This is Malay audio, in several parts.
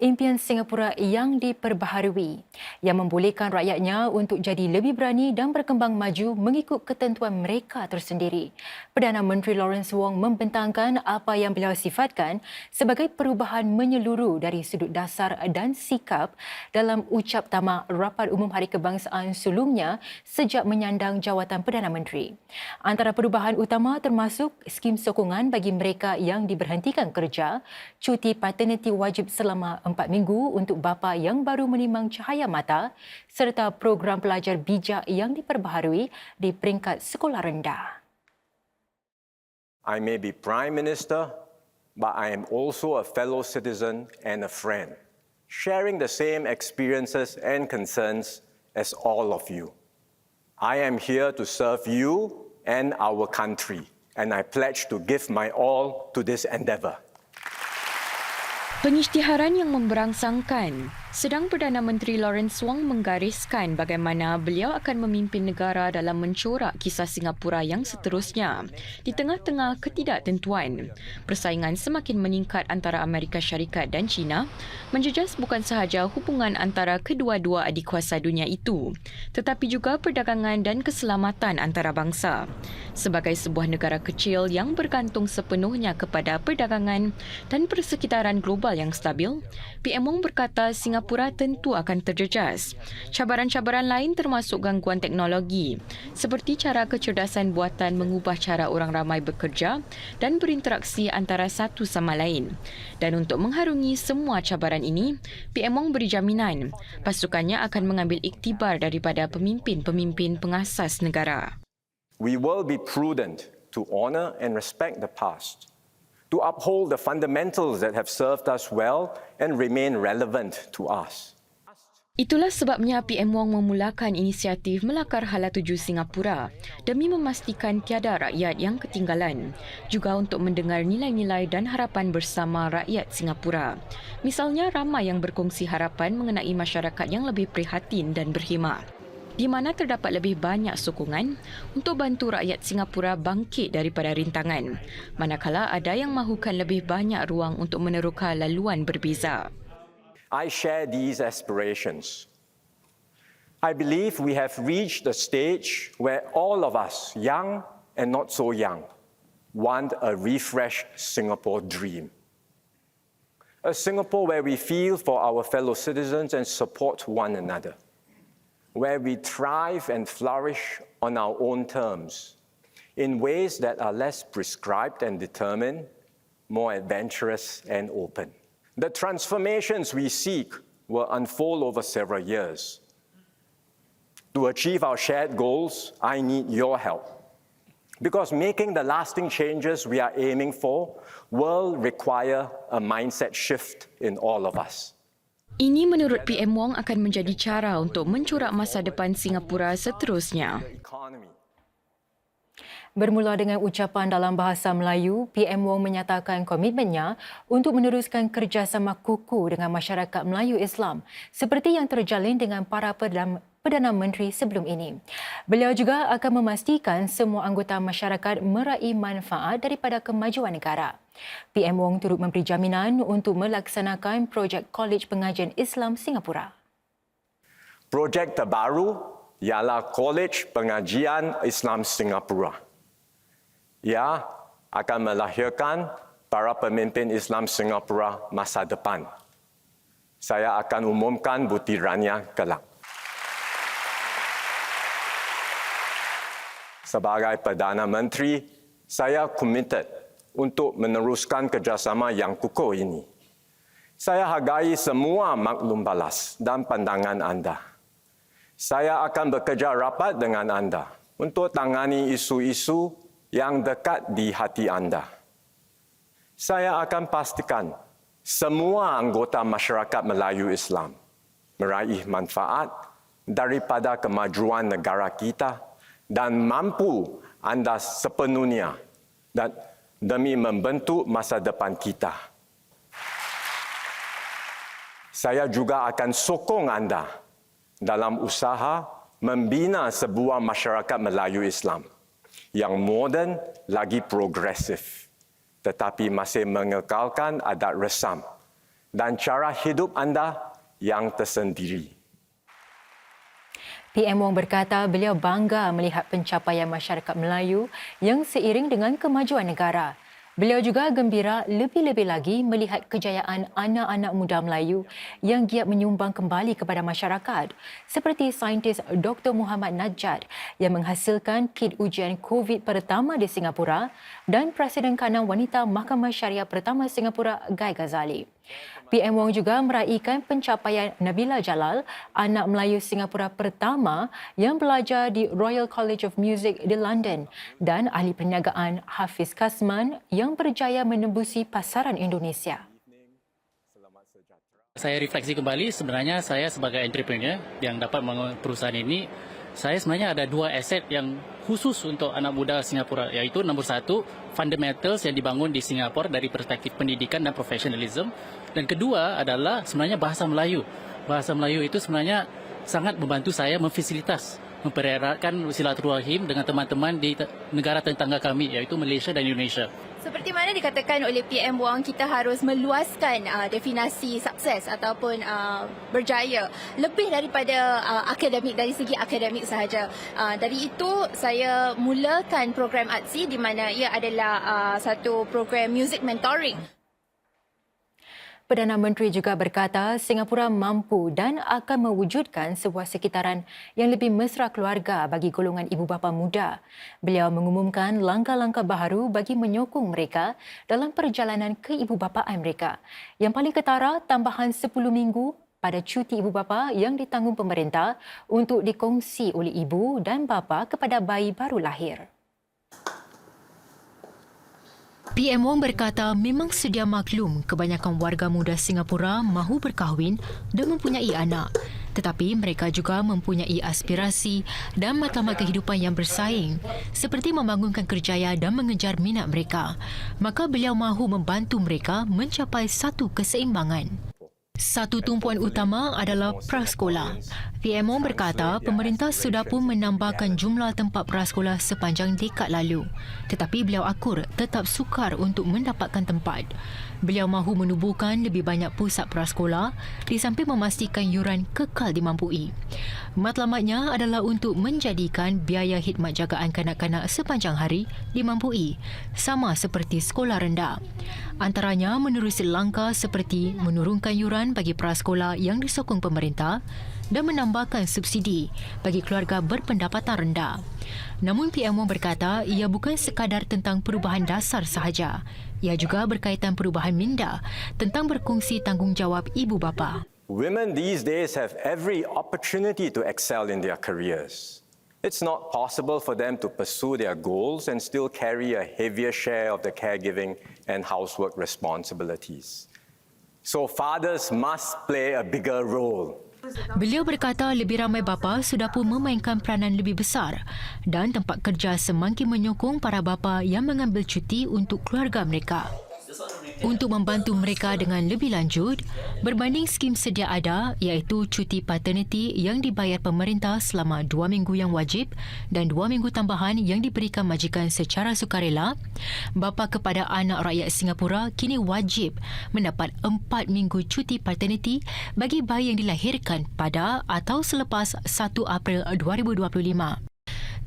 impian Singapura yang diperbaharui yang membolehkan rakyatnya untuk jadi lebih berani dan berkembang maju mengikut ketentuan mereka tersendiri. Perdana Menteri Lawrence Wong membentangkan apa yang beliau sifatkan sebagai perubahan menyeluruh dari sudut dasar dan sikap dalam ucap tamak Rapat Umum Hari Kebangsaan sulungnya sejak menyandang jawatan Perdana Menteri. Antara perubahan utama termasuk skim sokongan bagi mereka yang diberhentikan kerja, cuti paternity wajib selama 4 minggu untuk bapa yang baru menimang cahaya mata serta program pelajar bijak yang diperbaharui di peringkat sekolah rendah. I may be Prime Minister, but I am also a fellow citizen and a friend, sharing the same experiences and concerns as all of you. I am here to serve you and our country, and I pledge to give my all to this endeavour. Pengisytiharan yang memberangsangkan, sedang Perdana Menteri Lawrence Wong menggariskan bagaimana beliau akan memimpin negara dalam mencorak kisah Singapura yang seterusnya. Di tengah-tengah ketidaktentuan, persaingan semakin meningkat antara Amerika Syarikat dan China, menjejas bukan sahaja hubungan antara kedua-dua adikuasa dunia itu, tetapi juga perdagangan dan keselamatan antarabangsa. Sebagai sebuah negara kecil yang bergantung sepenuhnya kepada perdagangan dan persekitaran global yang stabil, PM Wong berkata Singapura tentu akan terjejas. Cabaran-cabaran lain termasuk gangguan teknologi, seperti cara kecerdasan buatan mengubah cara orang ramai bekerja dan berinteraksi antara satu sama lain. Dan untuk mengharungi semua cabaran ini, PM Wong beri jaminan pasukannya akan mengambil iktibar daripada pemimpin-pemimpin pengasas negara. We will be prudent to honour and respect the past, to uphold the fundamentals that have served us well and remain relevant to us. Itulah sebabnya PM Wong memulakan inisiatif Melakar Hala Tuju Singapura demi memastikan tiada rakyat yang ketinggalan, juga untuk mendengar nilai-nilai dan harapan bersama rakyat Singapura. Misalnya ramai yang berkongsi harapan mengenai masyarakat yang lebih prihatin dan berhemah, di mana terdapat lebih banyak sokongan untuk bantu rakyat Singapura bangkit daripada rintangan, manakala ada yang mahukan lebih banyak ruang untuk meneroka laluan berbeza. I share these aspirations. I believe we have reached a stage where all of us, young and not so young, want a refreshed Singapore dream. A Singapore where we feel for our fellow citizens and support one another, where we thrive and flourish on our own terms, in ways that are less prescribed and determined, more adventurous and open. The transformations we seek will unfold over several years. To achieve our shared goals, I need your help, because making the lasting changes we are aiming for will require a mindset shift in all of us. Ini menurut PM Wong akan menjadi cara untuk mencorak masa depan Singapura seterusnya. Bermula dengan ucapan dalam bahasa Melayu, PM Wong menyatakan komitmennya untuk meneruskan kerjasama kukuh dengan masyarakat Melayu Islam seperti yang terjalin dengan para Perdana Menteri sebelum ini. Beliau juga akan memastikan semua anggota masyarakat meraih manfaat daripada kemajuan negara. PM Wong turut memberi jaminan untuk melaksanakan projek Kolej Pengajian Islam Singapura. Projek terbaru ialah Kolej Pengajian Islam Singapura. Ia akan melahirkan para pemimpin Islam Singapura masa depan. Saya akan umumkan butirannya kelak. Sebagai Perdana Menteri, saya committed untuk meneruskan kerjasama yang kukuh ini. Saya hargai semua maklum balas dan pandangan anda. Saya akan bekerja rapat dengan anda untuk tangani isu-isu yang dekat di hati anda. Saya akan pastikan semua anggota masyarakat Melayu Islam meraih manfaat daripada kemajuan negara kita dan mampu anda sepenuhnya dan demi membentuk masa depan kita. Saya juga akan sokong anda dalam usaha membina sebuah masyarakat Melayu Islam yang moden lagi progresif, tetapi masih mengekalkan adat resam dan cara hidup anda yang tersendiri. PM Wong berkata beliau bangga melihat pencapaian masyarakat Melayu yang seiring dengan kemajuan negara. Beliau juga gembira lebih-lebih lagi melihat kejayaan anak-anak muda Melayu yang giat menyumbang kembali kepada masyarakat, seperti saintis Dr. Muhammad Najjar yang menghasilkan kit ujian COVID pertama di Singapura dan Presiden Kanan Wanita Mahkamah Syariah pertama Singapura Guy Ghazali. PM Wong juga meraihkan pencapaian Nabila Jalal, anak Melayu Singapura pertama yang belajar di Royal College of Music di London, dan ahli perniagaan Hafiz Kasman yang berjaya menembusi pasaran Indonesia. Saya refleksi kembali, sebenarnya saya sebagai entrepreneur yang dapat membangun perusahaan ini, saya sebenarnya ada dua aset yang khusus untuk anak muda Singapura, iaitu nombor satu, fundamentals yang dibangun di Singapura dari perspektif pendidikan dan profesionalism. Dan kedua adalah sebenarnya bahasa Melayu. Bahasa Melayu itu sebenarnya sangat membantu saya memfasilitas, mempereratkan silaturahim dengan teman-teman di negara tetangga kami, iaitu Malaysia dan Indonesia. Seperti mana dikatakan oleh PM Wong, kita harus meluaskan definisi sukses ataupun berjaya lebih daripada akademik, dari segi akademik sahaja. Dari itu saya mulakan program ATSI di mana ia adalah satu program music mentoring. Perdana Menteri juga berkata Singapura mampu dan akan mewujudkan sebuah sekitaran yang lebih mesra keluarga bagi golongan ibu bapa muda. Beliau mengumumkan langkah-langkah baharu bagi menyokong mereka dalam perjalanan ke ibu bapaan mereka. Yang paling ketara, tambahan 10 minggu pada cuti ibu bapa yang ditanggung pemerintah untuk dikongsi oleh ibu dan bapa kepada bayi baru lahir. PM Wong berkata memang sedia maklum kebanyakan warga muda Singapura mahu berkahwin dan mempunyai anak. Tetapi mereka juga mempunyai aspirasi dan matlamat kehidupan yang bersaing, seperti membangunkan kerjaya dan mengejar minat mereka. Maka beliau mahu membantu mereka mencapai satu keseimbangan. Satu tumpuan utama adalah prasekolah. PM Wong berkata pemerintah sudah pun menambahkan jumlah tempat prasekolah sepanjang dekad lalu. Tetapi beliau akur tetap sukar untuk mendapatkan tempat. Beliau mahu menubuhkan lebih banyak pusat prasekolah di samping memastikan yuran kekal dimampui. Matlamatnya adalah untuk menjadikan biaya khidmat jagaan kanak-kanak sepanjang hari dimampui, sama seperti sekolah rendah. Antaranya menerusi langkah seperti menurunkan yuran bagi prasekolah yang disokong pemerintah dan menambahkan subsidi bagi keluarga berpendapatan rendah. Namun PM Wong berkata ia bukan sekadar tentang perubahan dasar sahaja. Ia juga berkaitan perubahan minda tentang berkongsi tanggungjawab ibu bapa. Women these days have every opportunity to excel in their careers. It's not possible for them to pursue their goals and still carry a heavier share of the caregiving and housework responsibilities. So fathers must play a bigger role. Beliau berkata lebih ramai bapa sudah pun memainkan peranan lebih besar dan tempat kerja semakin menyokong para bapa yang mengambil cuti untuk keluarga mereka. Untuk membantu mereka dengan lebih lanjut, berbanding skim sedia ada iaitu cuti paternity yang dibayar pemerintah selama 2 minggu yang wajib dan 2 minggu tambahan yang diberikan majikan secara sukarela, bapa kepada anak rakyat Singapura kini wajib mendapat 4 minggu cuti paternity bagi bayi yang dilahirkan pada atau selepas 1 April 2025.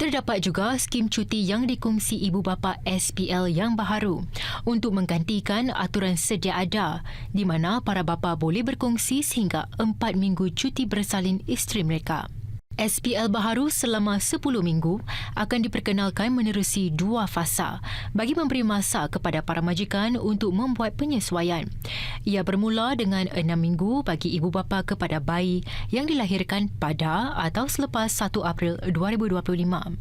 Terdapat juga skim cuti yang dikongsi ibu bapa SPL yang baharu untuk menggantikan aturan sedia ada di mana para bapa boleh berkongsi sehingga 4 minggu cuti bersalin isteri mereka. SPL baharu selama 10 minggu akan diperkenalkan menerusi 2 fasa bagi memberi masa kepada para majikan untuk membuat penyesuaian. Ia bermula dengan 6 minggu bagi ibu bapa kepada bayi yang dilahirkan pada atau selepas 1 April 2025.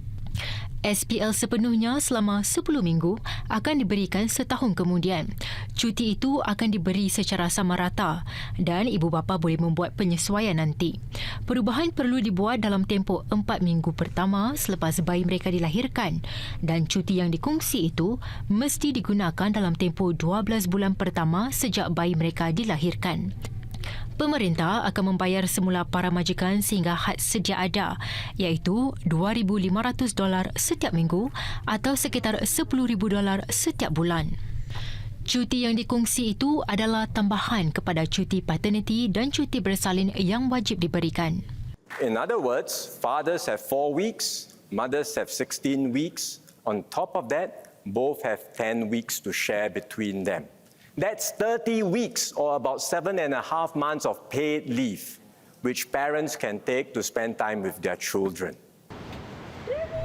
SPL sepenuhnya selama 10 minggu akan diberikan setahun kemudian. Cuti itu akan diberi secara sama rata dan ibu bapa boleh membuat penyesuaian nanti. Perubahan perlu dibuat dalam tempoh 4 minggu pertama selepas bayi mereka dilahirkan dan cuti yang dikongsi itu mesti digunakan dalam tempoh 12 bulan pertama sejak bayi mereka dilahirkan. Pemerintah akan membayar semula para majikan sehingga had sedia ada iaitu $2,500 setiap minggu atau sekitar $10,000 setiap bulan. Cuti yang dikongsi itu adalah tambahan kepada cuti paternity dan cuti bersalin yang wajib diberikan. In other words, fathers have 4 weeks, mothers have 16 weeks. On top of that, both have 10 weeks to share between them. That's 30 weeks or about 7.5 months of paid leave, which parents can take to spend time with their children.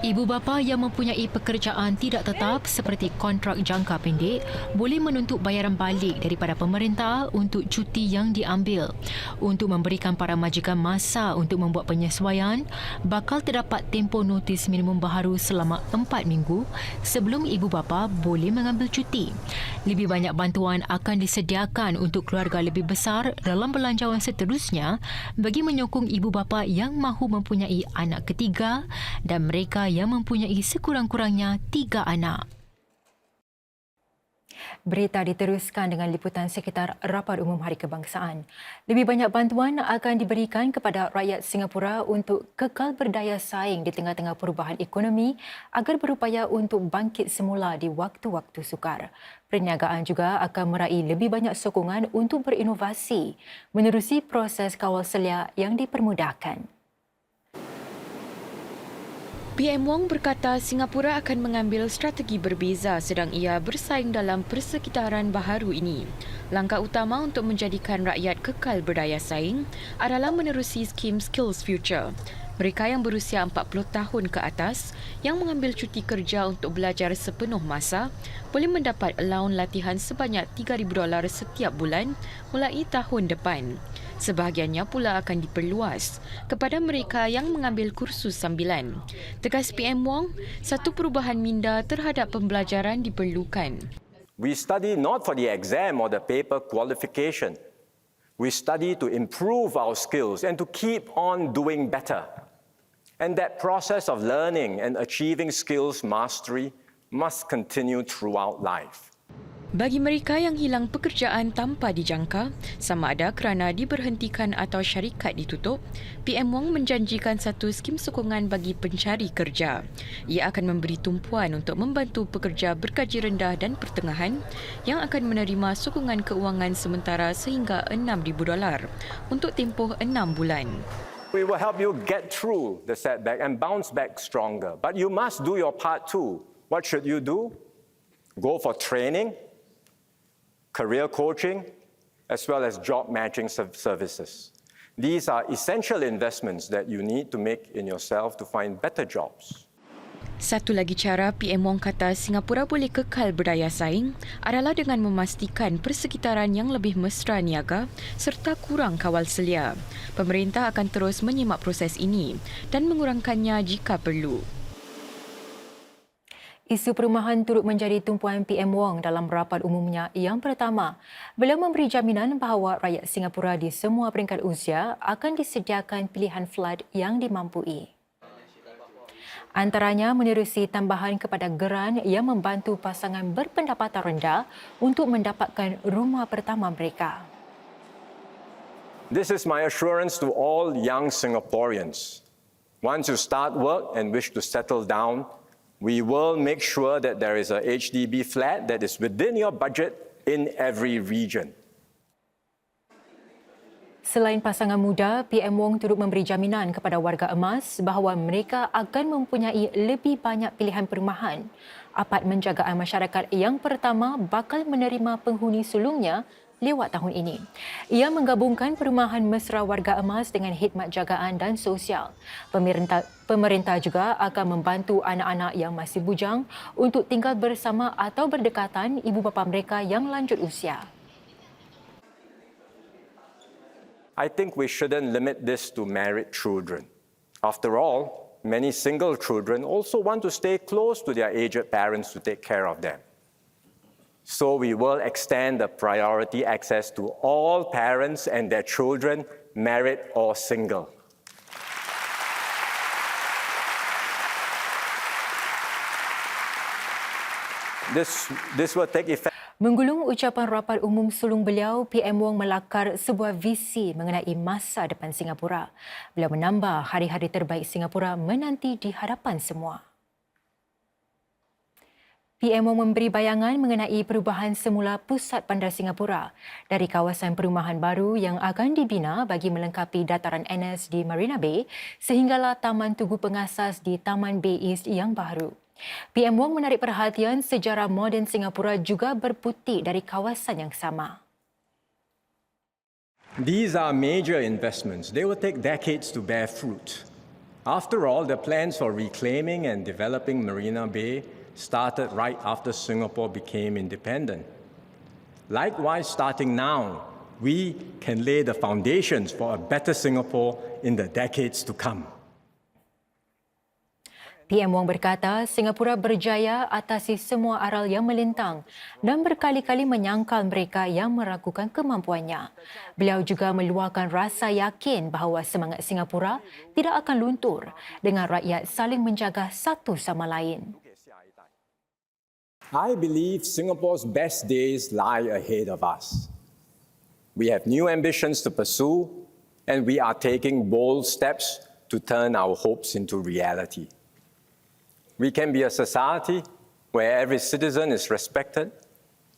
Ibu bapa yang mempunyai pekerjaan tidak tetap seperti kontrak jangka pendek boleh menuntut bayaran balik daripada pemerintah untuk cuti yang diambil. Untuk memberikan para majikan masa untuk membuat penyesuaian, bakal terdapat tempoh notis minimum baharu selama 4 minggu sebelum ibu bapa boleh mengambil cuti. Lebih banyak bantuan akan disediakan untuk keluarga lebih besar dalam belanjawan seterusnya bagi menyokong ibu bapa yang mahu mempunyai anak ketiga dan mereka yang mempunyai sekurang-kurangnya 3 anak. Berita diteruskan dengan liputan sekitar Rapat Umum Hari Kebangsaan. Lebih banyak bantuan akan diberikan kepada rakyat Singapura untuk kekal berdaya saing di tengah-tengah perubahan ekonomi agar berupaya untuk bangkit semula di waktu-waktu sukar. Perniagaan juga akan meraih lebih banyak sokongan untuk berinovasi menerusi proses kawal selia yang dipermudahkan. PM Wong berkata Singapura akan mengambil strategi berbeza sedang ia bersaing dalam persekitaran baharu ini. Langkah utama untuk menjadikan rakyat kekal berdaya saing adalah menerusi skim Skills Future. Mereka yang berusia 40 tahun ke atas yang mengambil cuti kerja untuk belajar sepenuh masa boleh mendapat allowance latihan sebanyak $3,000 setiap bulan mulai tahun depan. Sebahagiannya pula akan diperluas kepada mereka yang mengambil kursus sambilan. Tegas PM Wong, satu perubahan minda terhadap pembelajaran diperlukan. We study not for the exam or the paper qualification. We study to improve our skills and to keep on doing better. And that process of learning and achieving skills mastery must continue throughout life. Bagi mereka yang hilang pekerjaan tanpa dijangka, sama ada kerana diberhentikan atau syarikat ditutup, PM Wong menjanjikan satu skim sokongan bagi pencari kerja. Ia akan memberi tumpuan untuk membantu pekerja bergaji rendah dan pertengahan yang akan menerima sokongan keuangan sementara sehingga $6,000 untuk tempoh 6 bulan. We will help you get through the setback and bounce back stronger. But you must do your part too. What should you do? Go for training, career coaching, as well as job matching services. These are essential investments that you need to make in yourself to find better jobs. Satu lagi cara PM Wong kata Singapura boleh kekal berdaya saing adalah dengan memastikan persekitaran yang lebih mesra niaga serta kurang kawal selia. Pemerintah akan terus menyimak proses ini dan mengurangkannya jika perlu. Isu perumahan turut menjadi tumpuan PM Wong dalam rapat umumnya yang pertama. Beliau memberi jaminan bahawa rakyat Singapura di semua peringkat usia akan disediakan pilihan flat yang dimampui. Antaranya menerusi tambahan kepada geran yang membantu pasangan berpendapatan rendah untuk mendapatkan rumah pertama mereka. This is my assurance to all young Singaporeans. Once you start work and wish to settle down, we will make sure that there is a HDB flat that is within your budget in every region. Selain pasangan muda, PM Wong turut memberi jaminan kepada warga emas bahawa mereka akan mempunyai lebih banyak pilihan perumahan. Apartmen Jagaan Masyarakat yang pertama bakal menerima penghuni sulungnya lewat tahun ini. Ia menggabungkan perumahan mesra warga emas dengan khidmat jagaan dan sosial. Pemerintah juga akan membantu anak-anak yang masih bujang untuk tinggal bersama atau berdekatan ibu bapa mereka yang lanjut usia. I think we shouldn't limit this to married children. After all, many single children also want to stay close to their aged parents to take care of them. So we will extend the priority access to all parents and their children, married or single. This will take effect. Menggulung ucapan rapat umum sulung beliau, PM Wong melakar sebuah visi mengenai masa depan Singapura. Beliau menambah hari-hari terbaik Singapura menanti di hadapan semua. PM Wong memberi bayangan mengenai perubahan semula pusat bandar Singapura dari kawasan perumahan baru yang akan dibina bagi melengkapi dataran NS di Marina Bay sehinggalah Taman Tugu Pengasas di Taman Bay East yang baru. PM Wong menarik perhatian sejarah moden Singapura juga berputik dari kawasan yang sama. These are major investments. They will take decades to bear fruit. After all, the plans for reclaiming and developing Marina Bay started right after Singapore became independent. Likewise, starting now, we can lay the foundations for a better Singapore in the decades to come. PM Wong berkata Singapura berjaya atasi semua aral yang melintang dan berkali-kali menyangkal mereka yang meragukan kemampuannya. Beliau juga meluahkan rasa yakin bahawa semangat Singapura tidak akan luntur dengan rakyat saling menjaga satu sama lain. I believe Singapore's best days lie ahead of us. We have new ambitions to pursue, and we are taking bold steps to turn our hopes into reality. We can be a society where every citizen is respected,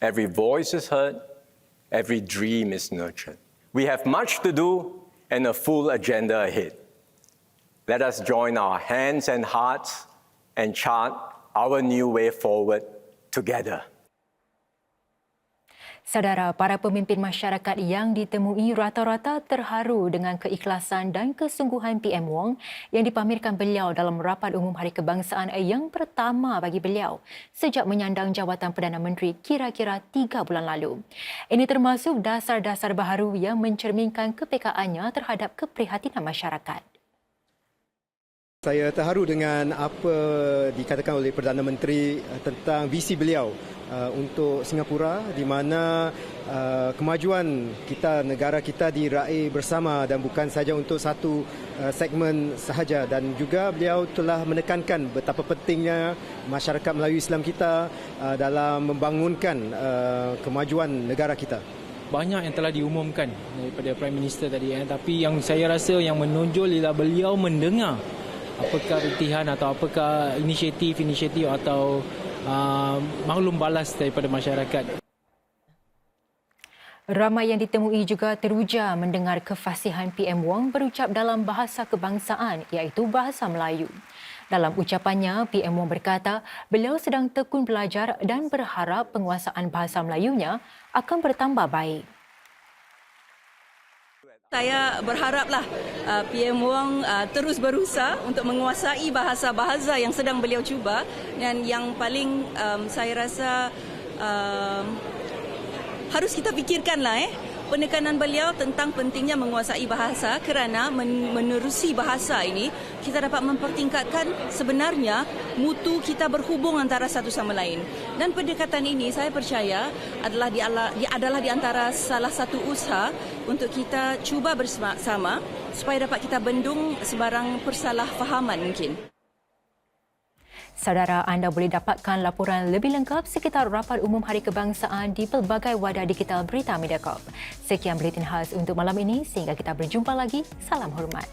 every voice is heard, every dream is nurtured. We have much to do and a full agenda ahead. Let us join our hands and hearts and chart our new way forward together. Saudara, para pemimpin masyarakat yang ditemui rata-rata terharu dengan keikhlasan dan kesungguhan PM Wong yang dipamerkan beliau dalam rapat umum Hari Kebangsaan yang pertama bagi beliau sejak menyandang jawatan Perdana Menteri kira-kira 3 bulan lalu. Ini termasuk dasar-dasar baharu yang mencerminkan kepekaannya terhadap keprihatinan masyarakat. Saya terharu dengan apa dikatakan oleh Perdana Menteri tentang visi beliau untuk Singapura, di mana kemajuan kita, negara kita diraih bersama dan bukan sahaja untuk satu segmen sahaja, dan juga beliau telah menekankan betapa pentingnya masyarakat Melayu Islam kita dalam membangunkan kemajuan negara kita. Banyak yang telah diumumkan daripada Prime Minister tadi, tapi yang saya rasa yang menonjol ialah beliau mendengar apakah retihan atau apakah inisiatif atau maklum balas daripada masyarakat. Ramai yang ditemui juga teruja mendengar kefasihan PM Wong berucap dalam bahasa kebangsaan iaitu bahasa Melayu. Dalam ucapannya, PM Wong berkata beliau sedang tekun belajar dan berharap penguasaan bahasa Melayunya akan bertambah baik. Saya berharaplah PM Wong terus berusaha untuk menguasai bahasa-bahasa yang sedang beliau cuba, dan yang paling saya rasa harus kita fikirkanlah penekanan beliau tentang pentingnya menguasai bahasa, kerana menerusi bahasa ini kita dapat mempertingkatkan sebenarnya mutu kita berhubung antara satu sama lain. Dan pendekatan ini saya percaya adalah di antara salah satu usaha untuk kita cuba bersama supaya dapat kita bendung sebarang persalahfahaman mungkin. Saudara, anda boleh dapatkan laporan lebih lengkap sekitar rapat umum Hari Kebangsaan di pelbagai wadah digital Berita Mediacorp. Sekian Buletin Khas untuk malam ini, sehingga kita berjumpa lagi. Salam hormat.